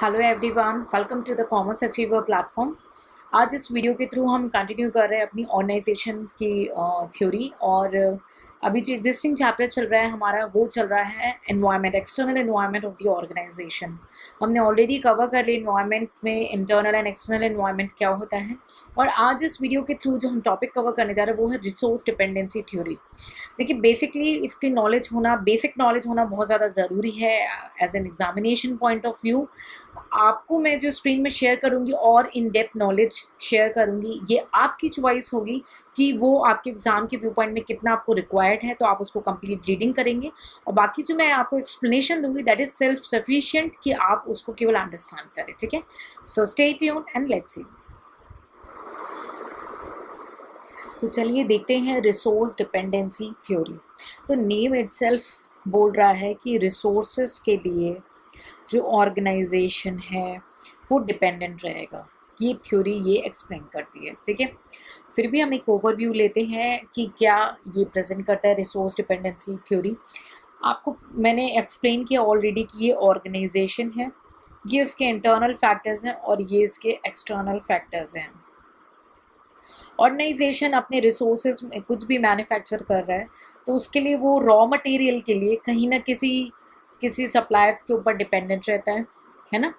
Hello everyone, welcome to the commerce achiever platform. आज इस video के थ्रू हम कंटिन्यू कर रहे हैं अपनी ऑर्गेनाइजेशन की थ्योरी। और अभी जो एग्जिस्टिंग चैप्टर चल रहा है हमारा वो चल रहा है environment, external environment of the organization. हमने ऑलरेडी कवर कर लिया एनवायरनमेंट में इंटरनल एंड एक्सटर्नल एनवायरनमेंट क्या होता है। और आज इस वीडियो के थ्रू जो हम टॉपिक कवर करने जा रहे हैं वो है रिसोर्स डिपेंडेंसी थ्योरी। देखिए, बेसिकली इसकी नॉलेज होना, बेसिक नॉलेज होना बहुत ज़्यादा ज़रूरी है as an examination point of view. आपको मैं जो स्क्रीन में शेयर करूंगी और इन डेप्थ नॉलेज शेयर करूंगी, ये आपकी चॉइस होगी कि वो आपके एग्जाम के व्यू पॉइंट में कितना आपको रिक्वायर्ड है, तो आप उसको कंप्लीट रीडिंग करेंगे। और बाकी जो मैं आपको एक्सप्लेनेशन दूंगी दैट इज सेल्फ सफिशिएंट कि आप उसको केवल अंडरस्टैंड करें। ठीक है, so stay tuned and let's see. तो चलिए देखते हैं रिसोर्स डिपेंडेंसी थ्योरी। तो नेम इटसेल्फ बोल रहा है कि रिसोर्सेस के लिए जो ऑर्गेनाइजेशन है वो डिपेंडेंट रहेगा। ये थ्योरी ये एक्सप्लेन करती है। ठीक है, फिर भी हम एक ओवरव्यू लेते हैं कि क्या ये प्रेजेंट करता है रिसोर्स डिपेंडेंसी थ्योरी। आपको मैंने एक्सप्लेन किया ऑलरेडी कि ये ऑर्गेनाइजेशन है, ये उसके इंटरनल फैक्टर्स हैं और ये इसके एक्सटर्नल फैक्टर्स हैं। ऑर्गेनाइजेशन अपने रिसोर्सेज में कुछ भी मैन्युफैक्चर कर रहा है तो उसके लिए वो रॉ मटेरियल के लिए कहीं ना किसी सप्लायर्स के ऊपर डिपेंडेंट रहता है ना।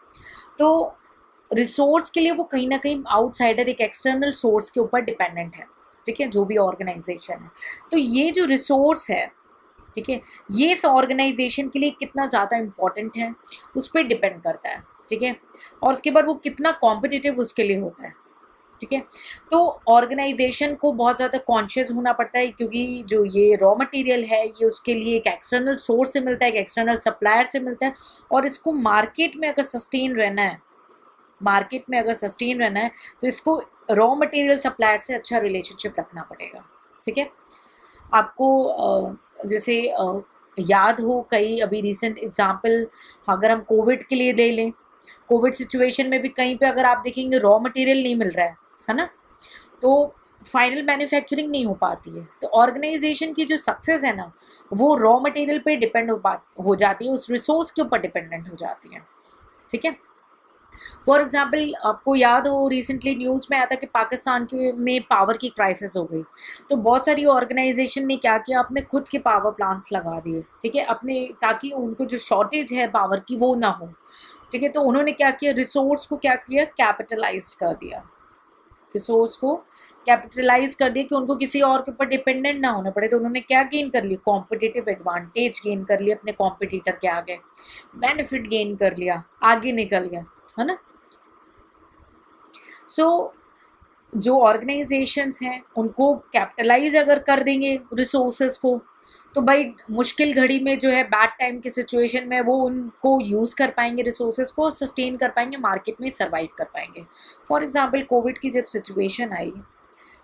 तो रिसोर्स के लिए वो कहीं ना कहीं आउटसाइडर, एक एक्सटर्नल सोर्स के ऊपर डिपेंडेंट है। ठीक है, जो भी ऑर्गेनाइजेशन है। तो ये जो रिसोर्स है, ठीक है, ये इस ऑर्गेनाइजेशन के लिए कितना ज़्यादा इम्पोर्टेंट है उस पर डिपेंड करता है। ठीक है, और उसके बाद वो कितना कॉम्पिटिटिव उसके लिए होता है। ठीक है, तो ऑर्गेनाइजेशन को बहुत ज़्यादा कॉन्शियस होना पड़ता है क्योंकि जो ये रॉ मटेरियल है ये उसके लिए एक एक्सटर्नल सोर्स से मिलता है, एक एक्सटर्नल सप्लायर से मिलता है। और इसको मार्केट में अगर सस्टेन रहना है, तो इसको रॉ मटेरियल सप्लायर से अच्छा रिलेशनशिप रखना पड़ेगा। ठीक है, आपको जैसे याद हो कई अभी रिसेंट एग्जाम्पल अगर हम कोविड के लिए दे लें, कोविड सिचुएशन में भी कहीं पे अगर आप देखेंगे रॉ मटेरियल नहीं मिल रहा है ना, तो फाइनल मैन्युफैक्चरिंग नहीं हो पाती है। तो ऑर्गेनाइजेशन की जो सक्सेस है ना वो रॉ मटेरियल पे डिपेंड हो जाती है, उस रिसोर्स के ऊपर डिपेंडेंट हो जाती है। ठीक है, फॉर एग्जाम्पल आपको याद हो रिसेंटली न्यूज़ में आया था कि पाकिस्तान के में पावर की क्राइसिस हो गई। तो बहुत सारी ऑर्गेनाइजेशन ने क्या किया, अपने खुद के पावर प्लांट्स लगा दिए। ठीक है, अपने, ताकि उनको जो शॉर्टेज है पावर की वो ना हो। ठीक है, तो उन्होंने क्या किया, रिसोर्स को क्या किया, कैपिटलाइज कर दिया। रिसोर्स को कैपिटलाइज कर दिया कि उनको किसी और के ऊपर डिपेंडेंट ना होना पड़े। तो उन्होंने क्या गेन कर लिया, कॉम्पिटिटिव एडवांटेज गेन कर लिया अपने कॉम्पिटिटर के आगे, बेनिफिट गेन कर लिया, आगे निकल गया, है ना। सो जो ऑर्गेनाइजेशंस हैं उनको कैपिटलाइज अगर कर देंगे रिसोर्सेज को, तो भाई मुश्किल घड़ी में जो है, बैड टाइम की सिचुएशन में वो उनको यूज़ कर पाएंगे रिसोर्सेज को और सस्टेन कर पाएंगे, मार्केट में सर्वाइव कर पाएंगे। फॉर एग्जांपल कोविड की जब सिचुएशन आई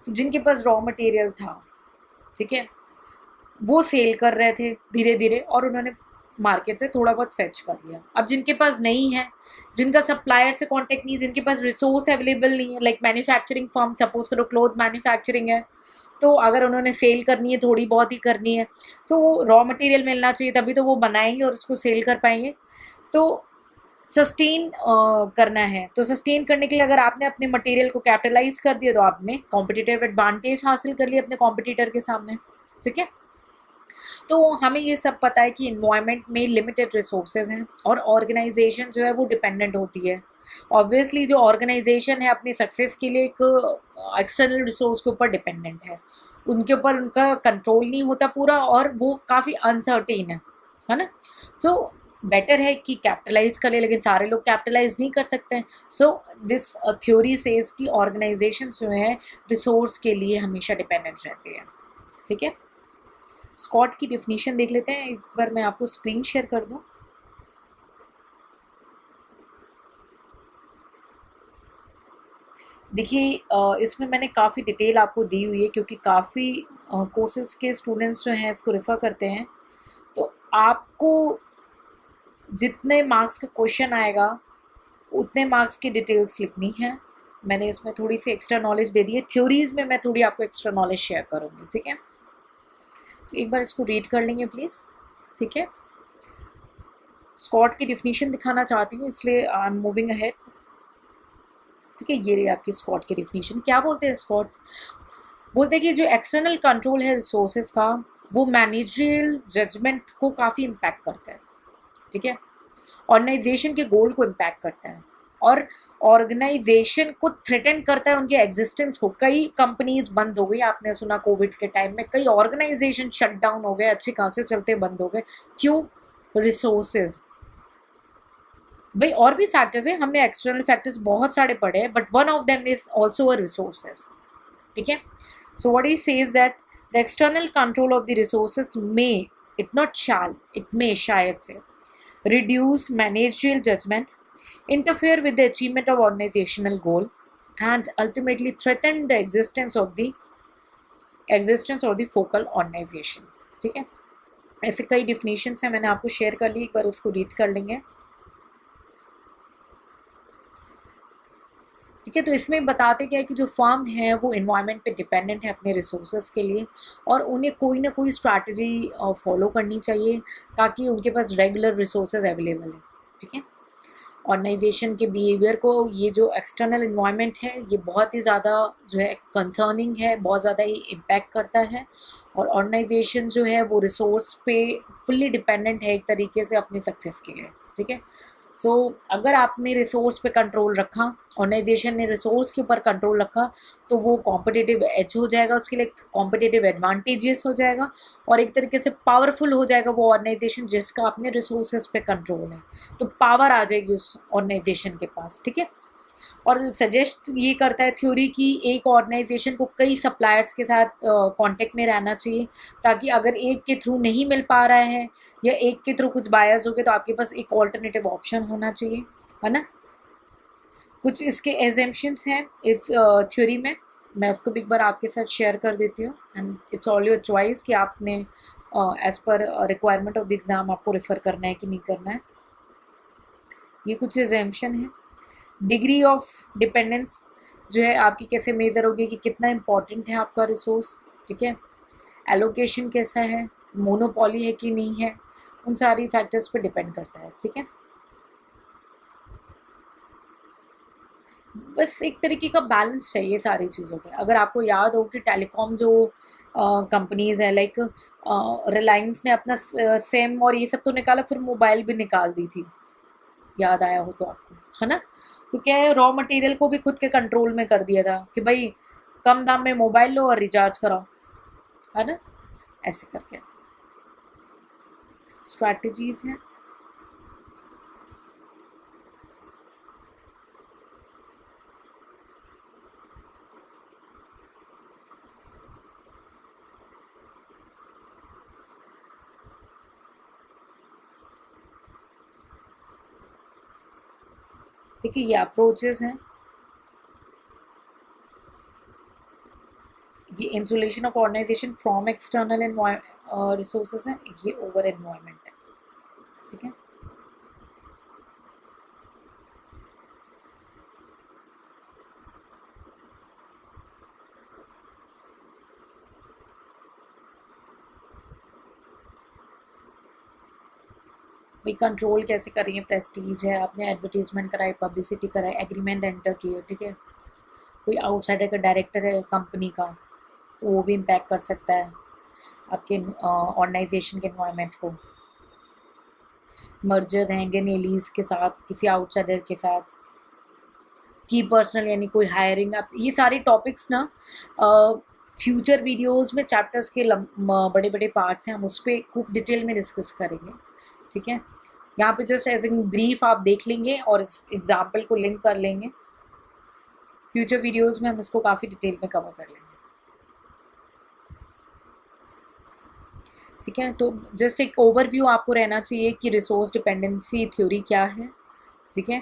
तो जिनके पास रॉ मटेरियल था, ठीक है, वो सेल कर रहे थे धीरे धीरे और उन्होंने मार्केट से थोड़ा बहुत फेच कर लिया। अब जिनके पास नहीं है, जिनका सप्लायर से कांटेक्ट नहीं है, जिनके पास रिसोर्स अवेलेबल नहीं है, लाइक मैन्युफैक्चरिंग फर्म, सपोज करो क्लोथ मैन्युफैक्चरिंग है, तो अगर उन्होंने सेल करनी है, थोड़ी बहुत ही करनी है, तो वो रॉ मटेरियल मिलना चाहिए, तभी तो वो बनाएंगे और उसको सेल कर पाएंगे। तो सस्टेन करना है, तो सस्टेन करने के लिए अगर आपने अपने मटेरियल को कैपिटलाइज कर दिया तो आपने कॉम्पिटिटिव एडवांटेज हासिल कर लिया अपने कॉम्पिटिटर के सामने। ठीक है, तो हमें ये सब पता है कि इन्वायरमेंट में लिमिटेड रिसोर्सेज हैं और ऑर्गेनाइजेशन जो है वो डिपेंडेंट होती है। ऑब्वियसली जो ऑर्गेनाइजेशन है अपनी सक्सेस के लिए एक एक्सटर्नल रिसोर्स के ऊपर डिपेंडेंट है, उनके ऊपर उनका कंट्रोल नहीं होता पूरा और वो काफ़ी अनसर्टेन है ना। सो बेटर है कि कैपिटलाइज कर ले, लेकिन सारे लोग कैपिटलाइज नहीं कर सकते हैं। सो दिस थ्योरी सेज कि ऑर्गेनाइजेशन जो है रिसोर्स के लिए हमेशा डिपेंडेंट रहते हैं। ठीक है, स्कॉट की डेफिनेशन देख लेते हैं, एक बार मैं आपको स्क्रीन शेयर कर दूं। देखिए, इसमें मैंने काफ़ी डिटेल आपको दी हुई है क्योंकि काफ़ी कोर्सेज के स्टूडेंट्स जो हैं इसको रेफ़र करते हैं। तो आपको जितने मार्क्स का क्वेश्चन आएगा उतने मार्क्स की डिटेल्स लिखनी है। मैंने इसमें थोड़ी सी एक्स्ट्रा नॉलेज दे दी है, थ्योरीज में मैं थोड़ी आपको एक्स्ट्रा नॉलेज शेयर करूँगी। ठीक है, तो एक बार इसको रीड कर लेंगे प्लीज़। ठीक है, स्कॉट की डिफिनीशन दिखाना चाहती हूँ, इसलिए आई एम मूविंग अहेड। ठीक है, ये रही आपकी स्कॉट की डिफिनीशन। क्या बोलते हैं स्कॉट्स? बोलते हैं कि जो एक्सटर्नल कंट्रोल है रिसोर्सेज का, वो मैनेजरियल जजमेंट को काफ़ी इम्पैक्ट करता है। ठीक है, ऑर्गेनाइजेशन के गोल को इम्पैक्ट करता है और ऑर्गेनाइजेशन को थ्रेटन करता है, उनके एग्जिस्टेंस को। कई कंपनीज बंद हो गई, आपने सुना कोविड के टाइम में कई ऑर्गेनाइजेशन शट डाउन हो गए, अच्छे खासे चलते बंद हो गए। क्यों? रिसोर्सेज। भाई और भी फैक्टर्स हैं, हमने एक्सटर्नल फैक्टर्स बहुत सारे पढ़े हैं, but one of them is also a resources. ठीक है, so what he says that the external control of the resources may, it not shall, it may, शायद say, reduce managerial judgment, interfere with the achievement of organizational goal, and ultimately threaten the existence of the focal organization। ठीक है, ऐसे कई definitions हैं, मैंने आपको share कर ली, एक बार उसको रीड कर लेंगे। ठीक है, तो इसमें बताते क्या है कि जो फर्म है वो इन्वायरमेंट पे डिपेंडेंट है अपने रिसोर्सेज के लिए, और उन्हें कोई ना कोई स्ट्रैटेजी फॉलो करनी चाहिए ताकि उनके पास रेगुलर रिसोर्सेज अवेलेबल है। ठीक है, ऑर्गेनाइजेशन के बिहेवियर को ये जो एक्सटर्नल इन्वायरमेंट है ये बहुत ही ज़्यादा जो है कंसर्निंग है, बहुत ज़्यादा ही इम्पैक्ट करता है, और ऑर्गेनाइजेशन जो है वो रिसोर्स पे फुल्ली डिपेंडेंट है एक तरीके से अपनी सक्सेस के लिए। ठीक है, सो अगर आपने रिसोर्स पे कंट्रोल रखा, ऑर्गेनाइजेशन ने रिसोर्स के ऊपर कंट्रोल रखा, तो वो कॉम्पिटिटिव एज हो जाएगा, उसके लिए कॉम्पिटिटिव एडवांटेजेस हो जाएगा, और एक तरीके से पावरफुल हो जाएगा वो ऑर्गेनाइजेशन जिसका अपने रिसोर्सेज पे कंट्रोल है। तो पावर आ जाएगी उस ऑर्गेनाइजेशन के पास। ठीक है, और सजेस्ट ये करता है थ्योरी कि एक ऑर्गेनाइजेशन को कई सप्लायर्स के साथ कांटेक्ट में रहना चाहिए, ताकि अगर एक के थ्रू नहीं मिल पा रहा है या एक के थ्रू कुछ बायस हो गए तो आपके पास एक ऑल्टरनेटिव ऑप्शन होना चाहिए, है ना। कुछ इसके एजम्पशंस हैं इस थ्योरी में, मैं उसको भी एक बार आपके साथ शेयर कर देती हूँ, and it's all your choice कि आपने as per requirement of the exam आपको रेफ़र करना है कि नहीं करना है। ये कुछ एजम्पशन है। डिग्री ऑफ डिपेंडेंस जो है आपकी कैसे मेज़र होगी कि कितना इम्पॉर्टेंट है आपका रिसोर्स। ठीक है, एलोकेशन कैसा है, मोनोपॉली है कि नहीं है, उन सारी फैक्टर्स पे डिपेंड करता है। ठीक है, बस एक तरीके का बैलेंस चाहिए सारी चीज़ों पे। अगर आपको याद हो कि टेलीकॉम जो कंपनीज़ है, लाइक रिलायंस ने अपना सेम और ये सब तो निकाला, फिर मोबाइल भी निकाल दी थी, याद आया हो तो आपको, है ना। तो क्या है, रॉ मटेरियल को भी खुद के कंट्रोल में कर दिया था कि भाई कम दाम में मोबाइल लो और रिचार्ज कराओ, है ना, ऐसे करके स्ट्रैटेजीज हैं। ठीक है, ये अप्रोचेस हैं। ये insulation of organization from external resources हैं, ये ओवर एनवायरनमेंट है। ठीक है, भाई कंट्रोल कैसे करेंगे, प्रेस्टीज है, आपने एडवर्टीजमेंट कराई, पब्लिसिटी कराई, एग्रीमेंट एंटर किए। ठीक है, कोई आउटसाइडर का डायरेक्टर है कंपनी का, तो वो भी इम्पैक्ट कर सकता है आपके ऑर्गेनाइजेशन के एनवायरनमेंट को। मर्जर है इंडियन एलीज के साथ, किसी आउटसाइडर के साथ, की पर्सनल यानी कोई हायरिंग, आप ये सारे टॉपिक्स ना फ्यूचर वीडियोस में चैप्टर्स के बड़े बड़े पार्ट्स हैं, हम उस पर खूब डिटेल में डिस्कस करेंगे। ठीक है, यहाँ पे जस्ट एज इन ब्रीफ आप देख लेंगे और इस एग्जाम्पल को लिंक कर लेंगे। फ्यूचर वीडियोस में हम इसको काफ़ी डिटेल में कवर कर लेंगे। ठीक है, तो जस्ट एक ओवरव्यू आपको रहना चाहिए कि रिसोर्स डिपेंडेंसी थ्योरी क्या है। ठीक है,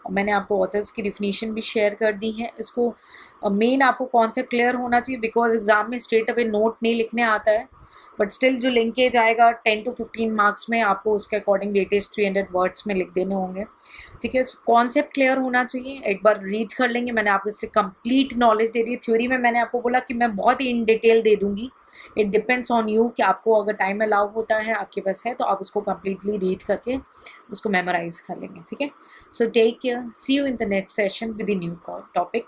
और मैंने आपको ऑथर्स की डिफिनीशन भी शेयर कर दी है। इसको मेन आपको कॉन्सेप्ट क्लियर होना चाहिए, बिकॉज एग्जाम में स्ट्रेट अवे नोट नहीं लिखने आता है, बट स्टिल जो लिंकेज आएगा 10 to 15 मार्क्स में आपको उसके अकॉर्डिंग वेटेज 300 वर्ड्स में लिख देने होंगे। ठीक है, कॉन्सेप्ट क्लियर होना चाहिए, एक बार रीड कर लेंगे। मैंने आपको इसलिए कंप्लीट नॉलेज दे दी। थ्योरी में मैंने आपको बोला कि मैं बहुत ही इन डिटेल दे दूँगी, इट डिपेंड्स ऑन यू कि आपको अगर टाइम अलाउ होता है, आपके पास है, तो आप उसको कम्प्लीटली रीड करके उसको मेमोराइज कर लेंगे, ठीक है। So take care, see you in the next session with the new topic.